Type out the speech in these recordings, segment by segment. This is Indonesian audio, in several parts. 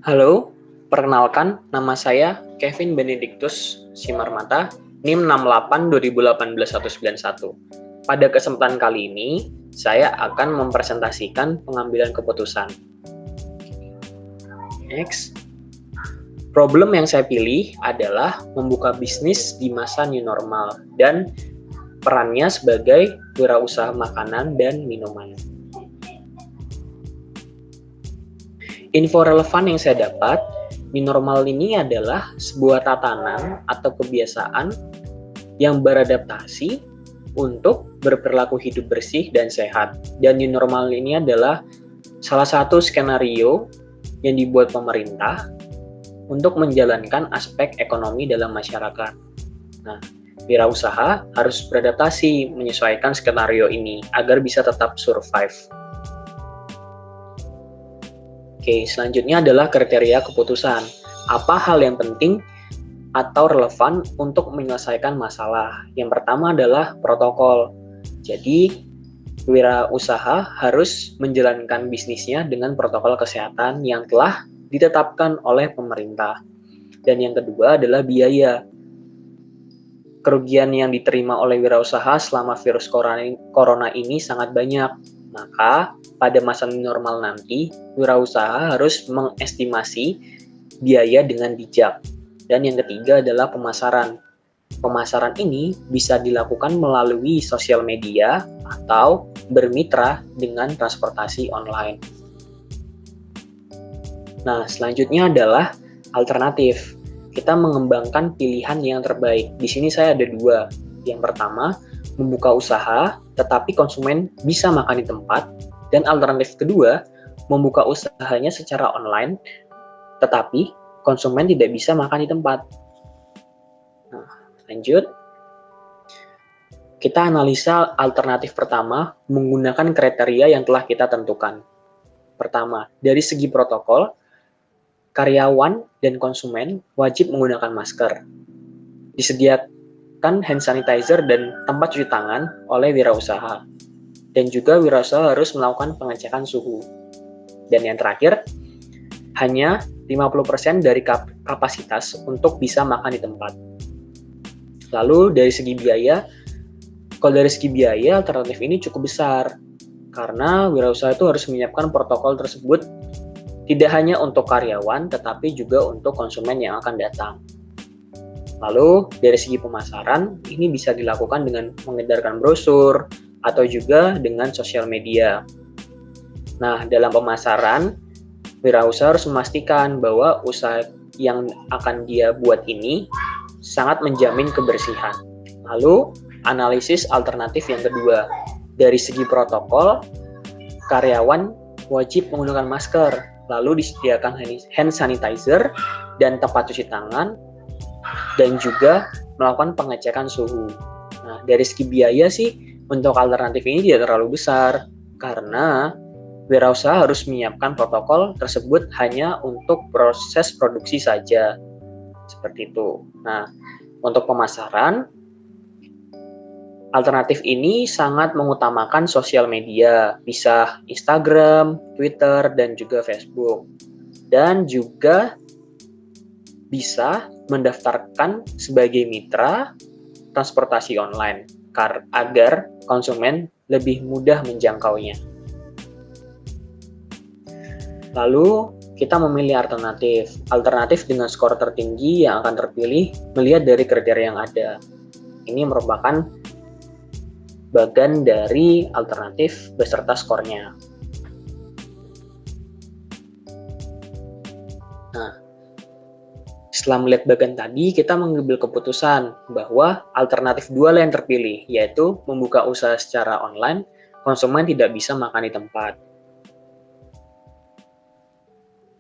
Halo, perkenalkan nama saya Kevin Benedictus Simarmata, NIM 68 2018 191. Pada kesempatan kali ini, saya akan mempresentasikan pengambilan keputusan. Next. Problem yang saya pilih adalah membuka bisnis di masa new normal dan perannya sebagai wirausaha makanan dan minuman. Info relevan yang saya dapat, new normal ini adalah sebuah tatanan atau kebiasaan yang beradaptasi untuk berperilaku hidup bersih dan sehat. Dan new normal ini adalah salah satu skenario yang dibuat pemerintah untuk menjalankan aspek ekonomi dalam masyarakat. Nah, wirausaha harus beradaptasi menyesuaikan skenario ini agar bisa tetap survive. Oke, selanjutnya adalah kriteria keputusan. Apa hal yang penting atau relevan untuk menyelesaikan masalah? Yang pertama adalah protokol. Jadi, wirausaha harus menjalankan bisnisnya dengan protokol kesehatan yang telah ditetapkan oleh pemerintah. Dan yang kedua adalah biaya. Kerugian yang diterima oleh wirausaha selama virus corona ini sangat banyak. Maka, pada masa normal nanti, wirausaha harus mengestimasi biaya dengan bijak. Dan yang ketiga adalah pemasaran. Pemasaran ini bisa dilakukan melalui sosial media atau bermitra dengan transportasi online. Nah, selanjutnya adalah alternatif. Kita mengembangkan pilihan yang terbaik. Di sini saya ada dua. Yang pertama, membuka usaha, tetapi konsumen bisa makan di tempat. Dan alternatif kedua, membuka usahanya secara online, tetapi konsumen tidak bisa makan di tempat. Nah, lanjut. Kita analisa alternatif pertama menggunakan kriteria yang telah kita tentukan. Pertama, dari segi protokol, karyawan dan konsumen wajib menggunakan masker. Disediakan hand sanitizer dan tempat cuci tangan oleh wirausaha. Dan juga wirausaha harus melakukan pengecekan suhu. Dan yang terakhir, hanya 50% dari kapasitas untuk bisa makan di tempat. Lalu dari segi biaya, kalau dari segi biaya alternatif ini cukup besar. Karena wirausaha itu harus menyiapkan protokol tersebut tidak hanya untuk karyawan, tetapi juga untuk konsumen yang akan datang. Lalu, dari segi pemasaran, ini bisa dilakukan dengan mengedarkan brosur, atau juga dengan sosial media. Nah, dalam pemasaran, wirausaha harus memastikan bahwa usaha yang akan dia buat ini sangat menjamin kebersihan. Lalu, analisis alternatif yang kedua. Dari segi protokol, karyawan wajib menggunakan masker, lalu disediakan hand sanitizer dan tempat cuci tangan, dan juga melakukan pengecekan suhu. Nah, dari segi biaya sih, untuk alternatif ini tidak terlalu besar, karena wirausaha harus menyiapkan protokol tersebut hanya untuk proses produksi saja. Seperti itu. Nah, untuk pemasaran, alternatif ini sangat mengutamakan sosial media, bisa Instagram, Twitter, dan juga Facebook. Dan juga bisa mendaftarkan sebagai mitra transportasi online agar konsumen lebih mudah menjangkaunya. Lalu, kita memilih alternatif. Alternatif dengan skor tertinggi yang akan terpilih melihat dari kriteria yang ada. Ini merupakan bagian dari alternatif beserta skornya. Nah, setelah melihat bagian tadi, kita mengambil keputusan bahwa alternatif dua yang terpilih, yaitu membuka usaha secara online, konsumen tidak bisa makan di tempat.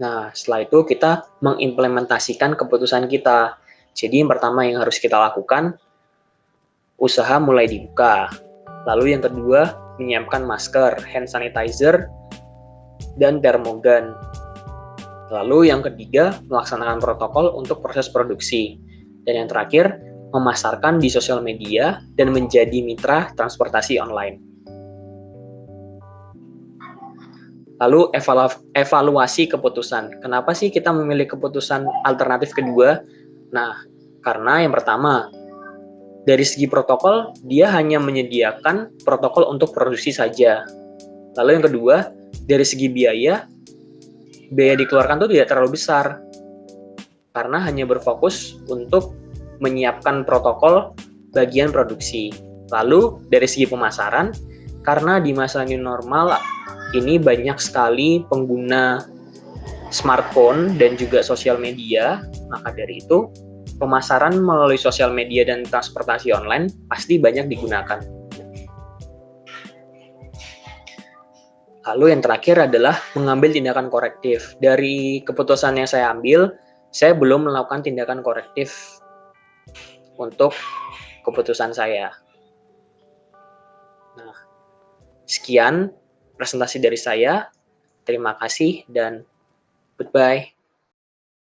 Nah, setelah itu kita mengimplementasikan keputusan kita. Jadi yang pertama yang harus kita lakukan, usaha mulai dibuka. Lalu yang kedua, menyiapkan masker, hand sanitizer, dan termogan. Lalu yang ketiga, melaksanakan protokol untuk proses produksi. Dan yang terakhir, memasarkan di sosial media dan menjadi mitra transportasi online. Lalu evaluasi keputusan. Kenapa sih kita memilih keputusan alternatif kedua? Nah, karena yang pertama, dari segi protokol, dia hanya menyediakan protokol untuk produksi saja. Lalu yang kedua, dari segi biaya dikeluarkan itu tidak terlalu besar, karena hanya berfokus untuk menyiapkan protokol bagian produksi. Lalu dari segi pemasaran, karena di masa new normal ini banyak sekali pengguna smartphone dan juga sosial media, maka dari itu pemasaran melalui sosial media dan transportasi online pasti banyak digunakan. Lalu yang terakhir adalah mengambil tindakan korektif. Dari keputusan yang saya ambil, saya belum melakukan tindakan korektif untuk keputusan saya. Nah, sekian presentasi dari saya. Terima kasih dan goodbye.